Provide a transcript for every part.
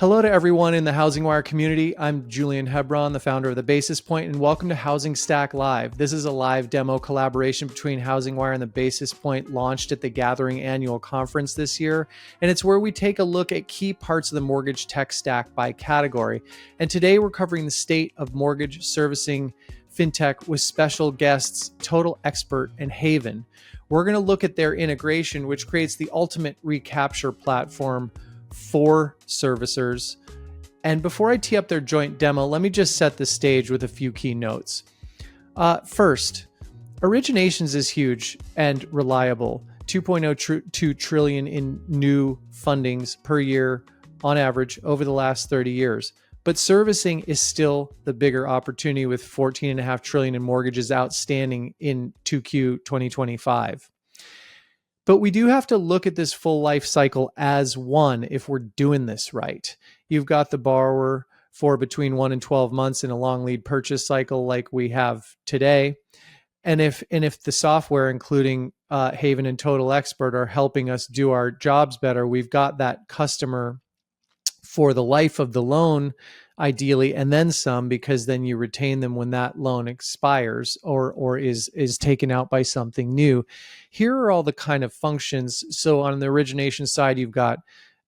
Hello to everyone in the HousingWire community. I'm Julian Hebron, the founder of the Basis Point, and welcome to HousingStack Live. This is a live demo collaboration between HousingWire and the Basis Point, launched at the Gathering Annual Conference this year. And it's where we take a look at key parts of the mortgage tech stack by category. And today we're covering the state of mortgage servicing fintech with special guests, Total Expert and Haven. We're going to look at their integration, which creates the ultimate recapture platform for servicers. And before I tee up their joint demo, let me just set the stage with a few key notes. First, originations is huge and reliable. 2.02 trillion in new fundings per year on average over the last 30 years. But servicing is still the bigger opportunity, with 14.5 trillion in mortgages outstanding in 2Q 2025. But we do have to look at this full life cycle as one if we're doing this right. You've got the borrower for between 1 and 12 months in a long lead purchase cycle like we have today. And if the software, including Haven and Total Expert, are helping us do our jobs better, we've got that customer for the life of the loan, ideally, and then some, because then you retain them when that loan expires or is taken out by something new. Here are all the kind of functions. So on the origination side, you've got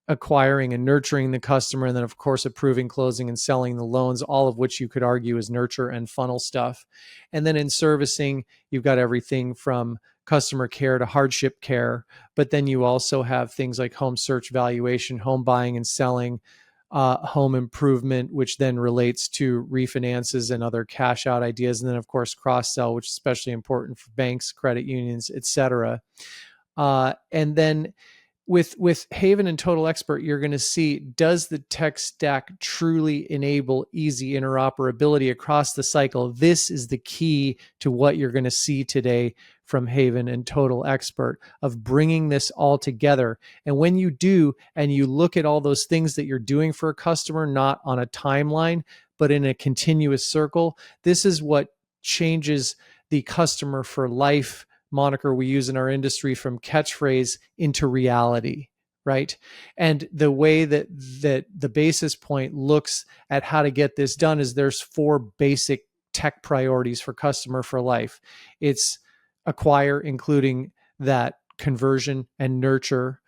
acquiring and nurturing the customer, and then of course approving, closing, and selling the loans, all of which you could argue is nurture and funnel stuff. And then in servicing, you've got everything from customer care to hardship care, but then you also have things like home search, valuation, home buying and selling, home improvement, which then relates to refinances and other cash out ideas. And then of course, cross sell, which is especially important for banks, credit unions, et cetera. And then with Haven and Total Expert, you're going to see, does the tech stack truly enable easy interoperability across the cycle? This is the key to what you're going to see today from Haven and Total Expert, of bringing this all together. And when you do, and you look at all those things that you're doing for a customer, not on a timeline, but in a continuous circle, this is what changes the customer for life moniker we use in our industry from catchphrase into reality, right? And the way that the Basis Point looks at how to get this done is there's 4 basic tech priorities for customer for life. It's acquire, including that conversion and nurture.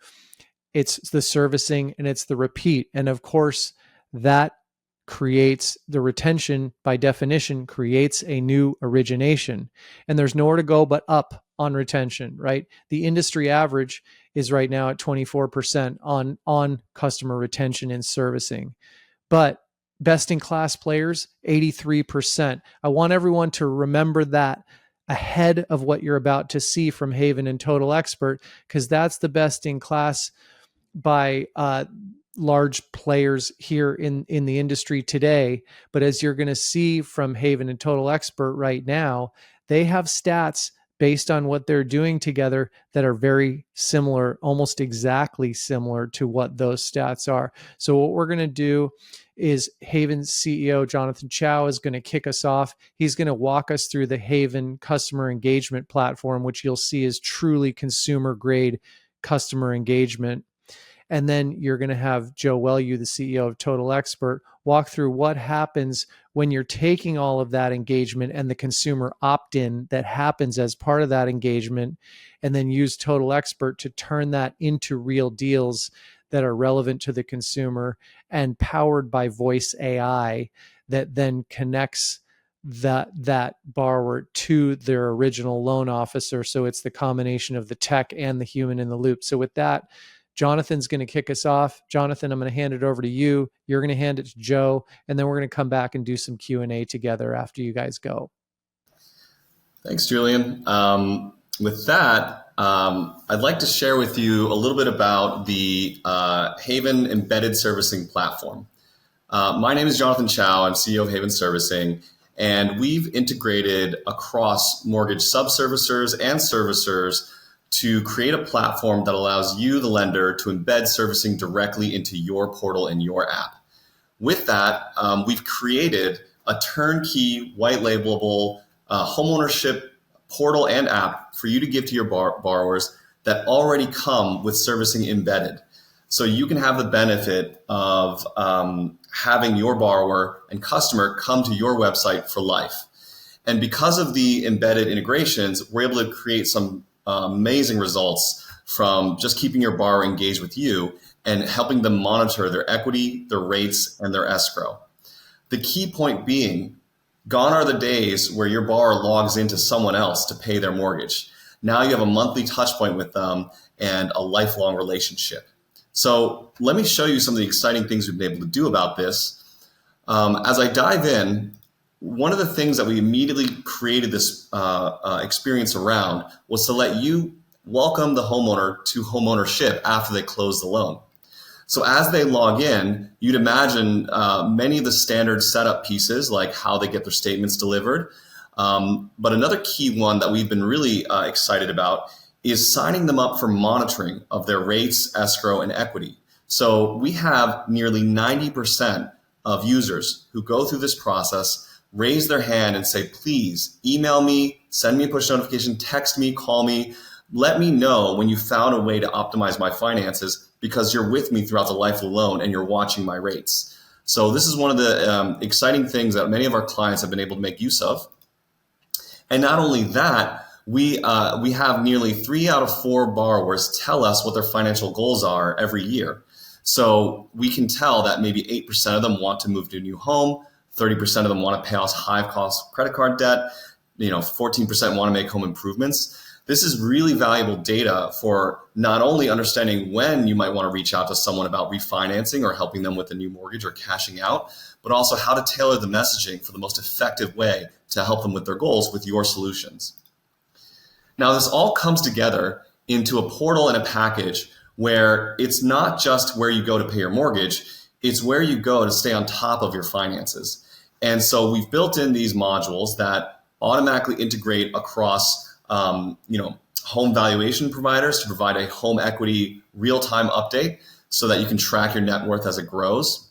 It's the servicing, and it's the repeat. And of course, that creates the retention, by definition, creates a new origination. And there's nowhere to go but up on retention, right? The industry average is right now at 24% on customer retention and servicing. But best in class players, 83%. I want everyone to remember that ahead of what you're about to see from Haven and Total Expert, because that's the best in class by large players here in the industry today. But as you're going to see from Haven and Total Expert right now, they have stats based on what they're doing together that are very similar, almost exactly similar to what those stats are. So what we're going to do is Haven's CEO, Jonathan Chao, is going to kick us off. He's going to walk us through the Haven customer engagement platform, which you'll see is truly consumer grade customer engagement. And then you're going to have Joe Welu, the CEO of Total Expert, walk through what happens when you're taking all of that engagement and the consumer opt-in that happens as part of that engagement, and then use Total Expert to turn that into real deals that are relevant to the consumer and powered by voice AI that then connects that borrower to their original loan officer. So it's the combination of the tech and the human in the loop. So with that, Jonathan's going to kick us off. Jonathan, I'm going to hand it over to you. You're going to hand it to Joe, and then we're going to come back and do some Q&A together after you guys go. Thanks, Julian. With that, I'd like to share with you a little bit about the Haven Embedded Servicing Platform. My name is Jonathan Chao. I'm CEO of Haven Servicing, and we've integrated across mortgage subservicers and servicers to create a platform that allows you, the lender, to embed servicing directly into your portal and your app. With that, we've created a turnkey, white labelable homeownership portal and app for you to give to your borrowers that already come with servicing embedded. So you can have the benefit of having your borrower and customer come to your website for life. And because of the embedded integrations, we're able to create some amazing results from just keeping your borrower engaged with you and helping them monitor their equity, their rates, and their escrow. The key point being, gone are the days where your borrower logs into someone else to pay their mortgage. Now you have a monthly touch point with them and a lifelong relationship. So let me show you some of the exciting things we've been able to do about this. As I dive in, one of the things that we immediately created this experience around was to let you welcome the homeowner to homeownership after they close the loan. So as they log in, you'd imagine many of the standard setup pieces, like how they get their statements delivered. But another key one that we've been really excited about is signing them up for monitoring of their rates, escrow, and equity. So we have nearly 90% of users who go through this process, raise their hand and say, please email me, send me a push notification, text me, call me, let me know when you found a way to optimize my finances, because you're with me throughout the life of the loan and you're watching my rates. So this is one of the exciting things that many of our clients have been able to make use of. And not only that, we have nearly 3 out of 4 borrowers tell us what their financial goals are every year. So we can tell that maybe 8% of them want to move to a new home, 30% of them want to pay off high-cost credit card debt, 14% want to make home improvements. This is really valuable data for not only understanding when you might want to reach out to someone about refinancing or helping them with a new mortgage or cashing out, but also how to tailor the messaging for the most effective way to help them with their goals with your solutions. Now, this all comes together into a portal and a package where it's not just where you go to pay your mortgage, it's where you go to stay on top of your finances. And so we've built in these modules that automatically integrate across home valuation providers to provide a home equity real-time update so that you can track your net worth as it grows.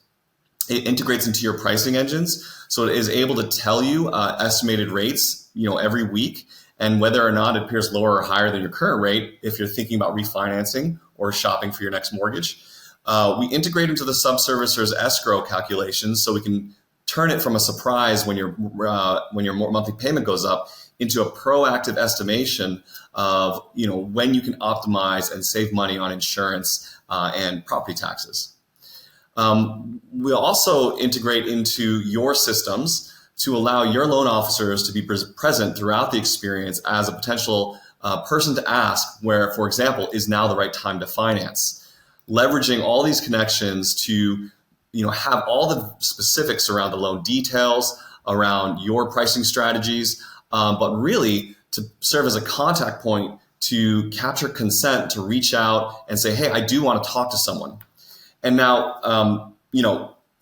It integrates into your pricing engines, so it is able to tell you estimated rates, every week, and whether or not it appears lower or higher than your current rate if you're thinking about refinancing or shopping for your next mortgage. We integrate into the subservicer's escrow calculations, so we can turn it from a surprise when your monthly payment goes up into a proactive estimation of when you can optimize and save money on insurance and property taxes. We also integrate into your systems to allow your loan officers to be present throughout the experience as a potential person to ask where, for example, is now the right time to finance. Leveraging all these connections to have all the specifics around the loan details, around your pricing strategies, but really to serve as a contact point to capture consent to reach out and say, hey, I do want to talk to someone. And now,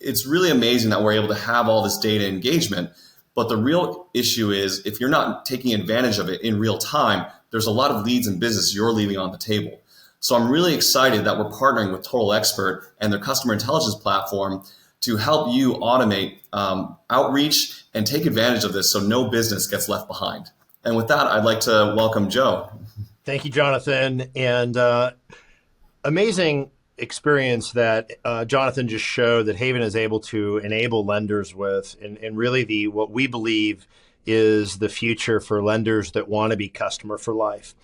it's really amazing that we're able to have all this data engagement. But the real issue is if you're not taking advantage of it in real time, there's a lot of leads and business you're leaving on the table. So I'm really excited that we're partnering with Total Expert and their customer intelligence platform to help you automate outreach and take advantage of this so no business gets left behind. And with that, I'd like to welcome Joe. Thank you, Jonathan. And amazing experience that Jonathan just showed that Haven is able to enable lenders with, and really what we believe is the future for lenders that want to be customer for life.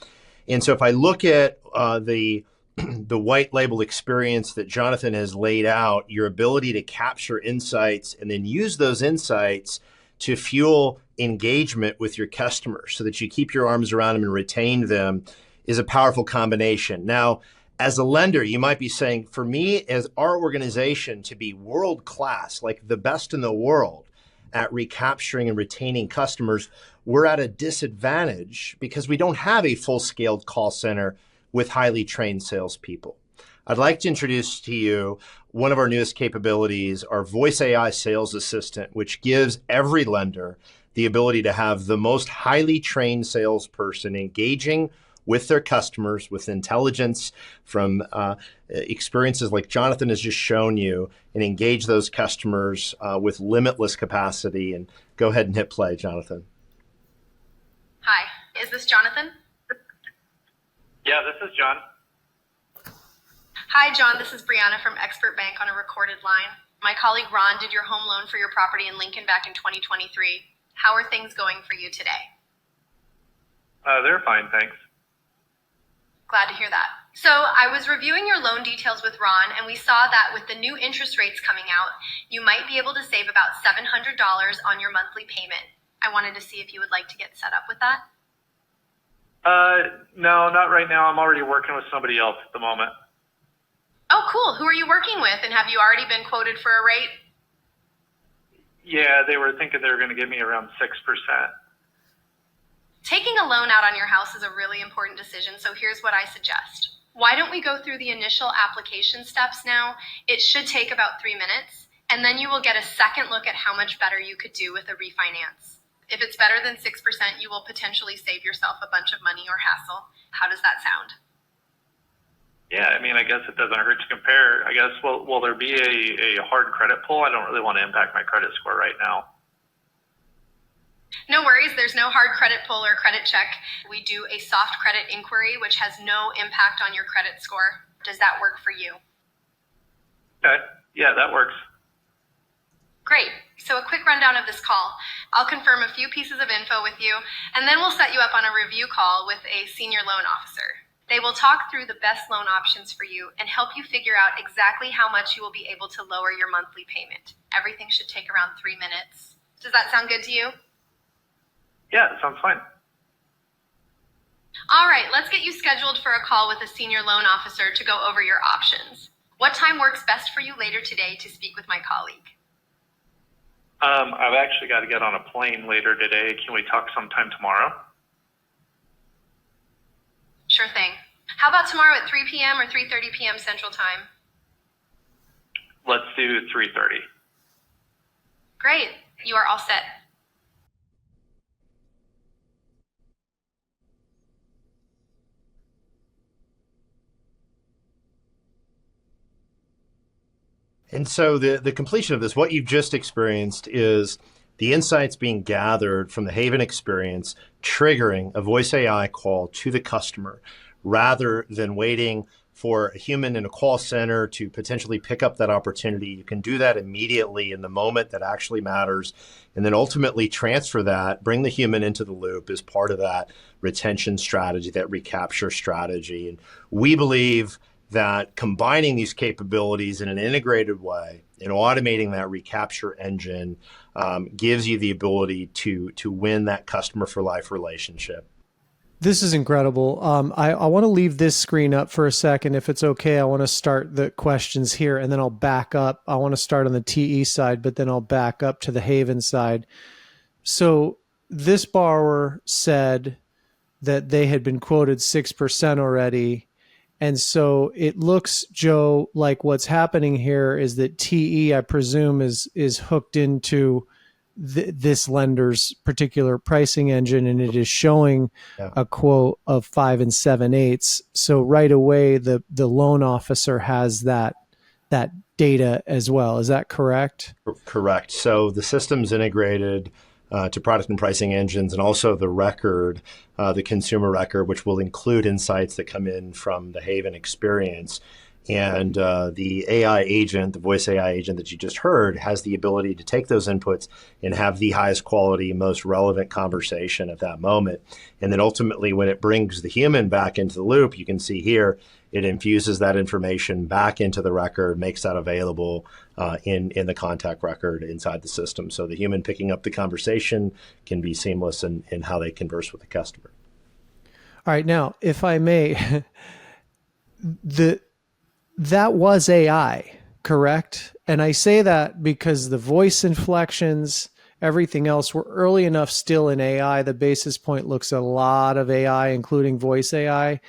And so if I look at the white label experience that Jonathan has laid out, your ability to capture insights and then use those insights to fuel engagement with your customers so that you keep your arms around them and retain them is a powerful combination. Now, as a lender, you might be saying, for me, as our organization to be world-class, like the best in the world at recapturing and retaining customers, we're at a disadvantage because we don't have a full-scaled call center with highly trained salespeople. I'd like to introduce to you one of our newest capabilities, our Voice AI Sales Assistant, which gives every lender the ability to have the most highly trained salesperson engaging with their customers with intelligence from experiences like Jonathan has just shown you, and engage those customers with limitless capacity. And go ahead and hit play, Jonathan. Hi, is this Jonathan? Yeah, this is John. Hi, John. This is Brianna from Expert Bank on a recorded line. My colleague Ron did your home loan for your property in Lincoln back in 2023. How are things going for you today? They're fine, thanks. Glad to hear that. So I was reviewing your loan details with Ron, and we saw that with the new interest rates coming out, you might be able to save about $700 on your monthly payment. I wanted to see if you would like to get set up with that. No, not right now. I'm already working with somebody else at the moment. Oh, cool. Who are you working with, and have you already been quoted for a rate? Yeah, they were thinking they were going to give me around 6%. Taking a loan out on your house is a really important decision, so here's what I suggest. Why don't we go through the initial application steps now? It should take about 3 minutes, and then you will get a second look at how much better you could do with a refinance. If it's better than 6%, you will potentially save yourself a bunch of money or hassle. How does that sound? Yeah, I mean, I guess it doesn't hurt to compare. I guess, will there be a hard credit pull? I don't really want to impact my credit score right now. No worries, there's no hard credit pull or credit check. We do a soft credit inquiry, which has no impact on your credit score. Does that work for you? Okay, yeah, that works. Great. So a quick rundown of this call. I'll confirm a few pieces of info with you, and then we'll set you up on a review call with a senior loan officer. They will talk through the best loan options for you and help you figure out exactly how much you will be able to lower your monthly payment. Everything should take around 3 minutes. Does that sound good to you? Yeah, it sounds fine. All right, let's get you scheduled for a call with a senior loan officer to go over your options. What time works best for you later today to speak with my colleague? I've actually got to get on a plane later today. Can we talk sometime tomorrow? Sure thing. How about tomorrow at 3 p.m. or 3:30 p.m. Central Time? Let's do 3:30. Great. You are all set. And so the completion of this, what you've just experienced is the insights being gathered from the Haven experience, triggering a voice AI call to the customer rather than waiting for a human in a call center to potentially pick up that opportunity. You can do that immediately in the moment that actually matters, and then ultimately transfer that, bring the human into the loop as part of that retention strategy, that recapture strategy. And we believe that combining these capabilities in an integrated way and automating that recapture engine gives you the ability to win that customer for life relationship. This is incredible. I want to leave this screen up for a second. If it's okay, I want to start the questions here and then I'll back up. I want to start on the TE side, but then I'll back up to the Haven side. So this borrower said that they had been quoted 6% already. And so it looks, Joe, like what's happening here is that TE, I presume, is hooked into this lender's particular pricing engine, and it is showing a quote of 5 7/8. So right away, the loan officer has that data as well. Is that correct? Correct. So the system's integrated to product and pricing engines, and also the record, the consumer record, which will include insights that come in from the Haven experience. And the AI agent, the voice AI agent that you just heard, has the ability to take those inputs and have the highest quality, most relevant conversation at that moment. And then ultimately, when it brings the human back into the loop, you can see here, it infuses that information back into the record, makes that available in the contact record inside the system. So the human picking up the conversation can be seamless in how they converse with the customer. All right. Now, if I may, that was AI, correct? And I say that because the voice inflections, everything else, were early enough still in AI. The basis point looks a lot of AI, including voice AI.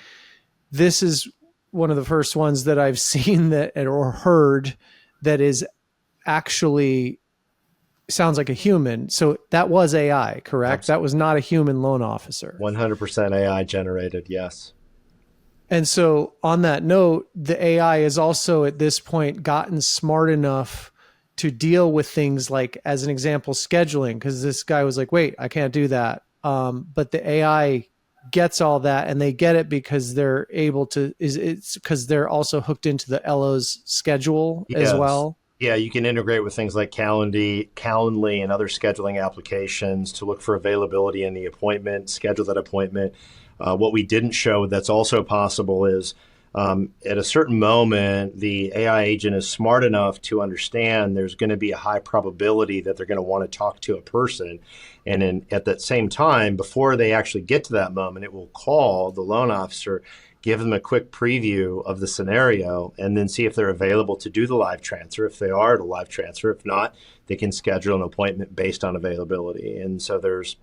This is one of the first ones that I've seen that or heard that is actually sounds like a human. So that was AI, correct? Absolutely. That was not a human loan officer. 100% AI generated, yes. And so on that note, the AI is also at this point gotten smart enough to deal with things like, as an example, scheduling, because this guy was like, wait, I can't do that. But the AI gets all that, and they get it because they're able to, it's because they're also hooked into the LO's schedule as well? Yeah, you can integrate with things like Calendly and other scheduling applications to look for availability in the appointment, schedule that appointment. What we didn't show that's also possible is at a certain moment, the AI agent is smart enough to understand there's going to be a high probability that they're going to want to talk to a person. And at that same time, before they actually get to that moment, it will call the loan officer, give them a quick preview of the scenario, and then see if they're available to do the live transfer. If they are, the live transfer. If not, they can schedule an appointment based on availability. And so there's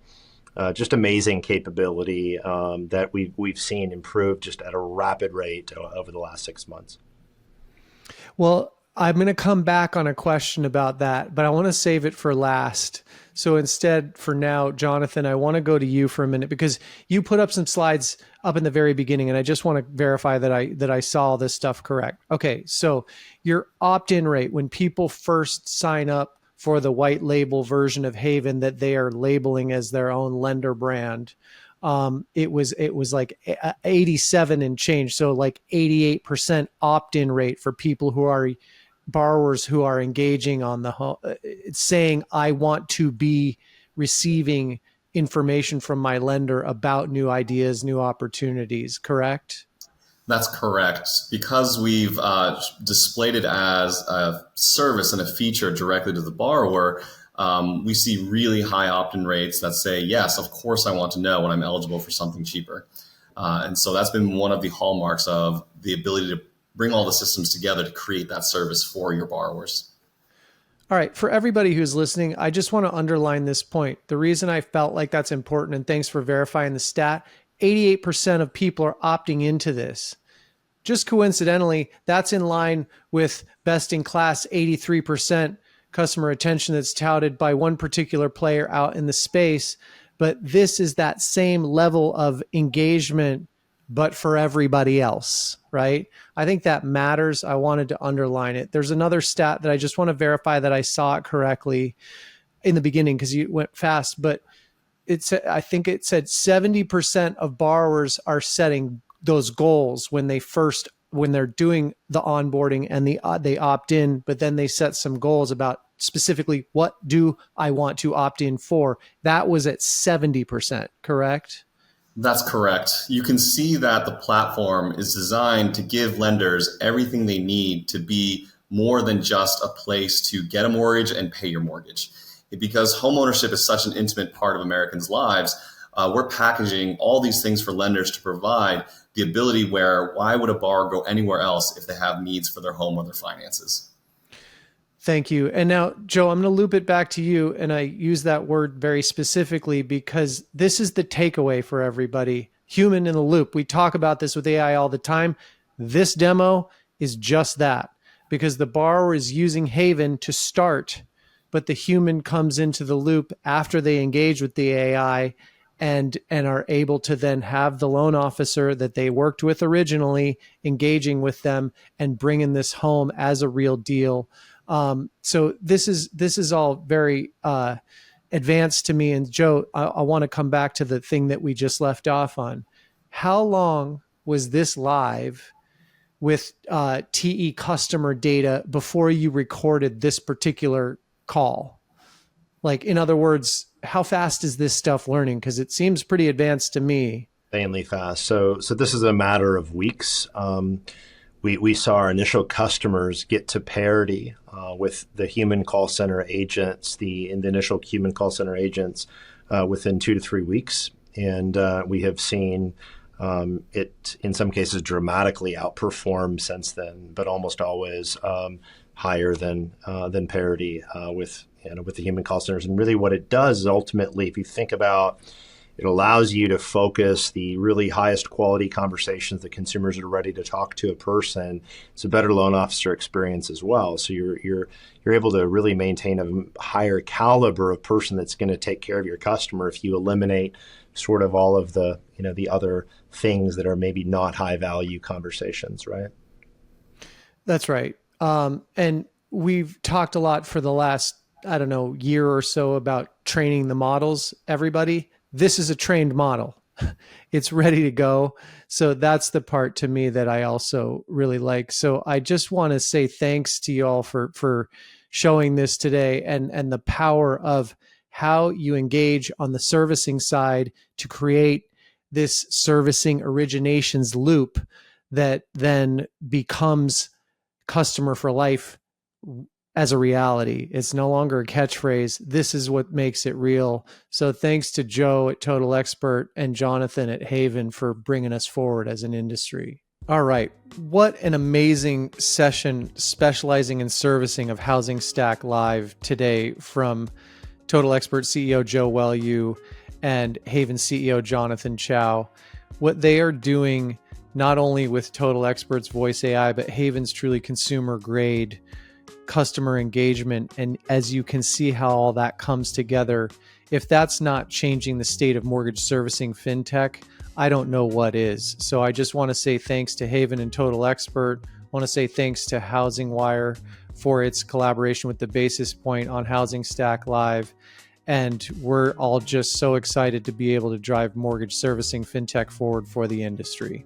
just amazing capability that we've seen improve just at a rapid rate over the last 6 months. Well, I'm going to come back on a question about that, but I want to save it for last. So instead, for now, Jonathan, I want to go to you for a minute because you put up some slides up in the very beginning, and I just want to verify that I saw this stuff correct. Okay, so your opt-in rate when people first sign up for the white label version of Haven that they are labeling as their own lender brand, it was like 87 and change, so like 88% opt-in rate for people who are borrowers who are engaging on the home, saying, I want to be receiving information from my lender about new ideas, new opportunities, correct? That's correct. Because we've displayed it as a service and a feature directly to the borrower, we see really high opt-in rates that say, yes, of course I want to know when I'm eligible for something cheaper. And so that's been one of the hallmarks of the ability to bring all the systems together to create that service for your borrowers. All right. For everybody who's listening, I just want to underline this point. The reason I felt like that's important, and thanks for verifying the stat, 88% of people are opting into this. Just coincidentally, that's in line with best in class 83% customer retention that's touted by one particular player out in the space. But this is that same level of engagement, but for everybody else, right? I think that matters. I wanted to underline it. There's another stat that I just want to verify that I saw it correctly in the beginning because you went fast, but I think it said 70% of borrowers are setting those goals when they're doing the onboarding and they opt in, but then they set some goals about specifically what do I want to opt in for. That was at 70%, correct? That's correct. You can see that the platform is designed to give lenders everything they need to be more than just a place to get a mortgage and pay your mortgage. Because homeownership is such an intimate part of Americans' lives, we're packaging all these things for lenders to provide the ability where why would a borrower go anywhere else if they have needs for their home or their finances? Thank you. And now, Joe, I'm going to loop it back to you. And I use that word very specifically because this is the takeaway for everybody. Human in the loop. We talk about this with AI all the time. This demo is just that because the borrower is using Haven to start, but the human comes into the loop after they engage with the AI and are able to then have the loan officer that they worked with originally engaging with them and bringing this home as a real deal. So this is all very advanced to me. And Joe, I want to come back to the thing that we just left off on. How long was this live with TE customer data before you recorded this particular call? Like, in other words, how fast is this stuff learning? Because it seems pretty advanced to me. Insanely fast. So this is a matter of weeks. We saw our initial customers get to parity with the human call center agents, the initial human call center agents within 2 to 3 weeks. And we have seen it, in some cases, dramatically outperform since then, but almost always higher than parity with the human call centers. And really what it does is ultimately, if you think about it, allows you to focus the really highest quality conversations that consumers are ready to talk to a person. It's a better loan officer experience as well. So you're able to really maintain a higher caliber of person that's going to take care of your customer if you eliminate sort of all of the the other things that are maybe not high value conversations, right? That's right. And we've talked a lot for the last, year or so about training the models. Everybody, this is a trained model. it's ready to go. So that's the part to me that I also really like. So I just want to say thanks to you all for showing this today, and the power of how you engage on the servicing side to create this servicing originations loop that then becomes customer for life as a reality. It's no longer a catchphrase. This is what makes it real. So thanks to Joe at Total Expert and Jonathan at Haven for bringing us forward as an industry. All right. What an amazing session specializing in servicing of HousingStack Live today from Total Expert CEO Joe Welu and Haven CEO Jonathan Chao. What they are doing not only with Total Expert's voice AI, but Haven's truly consumer grade customer engagement. And as you can see how all that comes together, if that's not changing the state of mortgage servicing fintech, I don't know what is. So I just want to say thanks to Haven and Total Expert. I want to say thanks to HousingWire for its collaboration with the Basis Point on HousingStack Live. And we're all just so excited to be able to drive mortgage servicing fintech forward for the industry.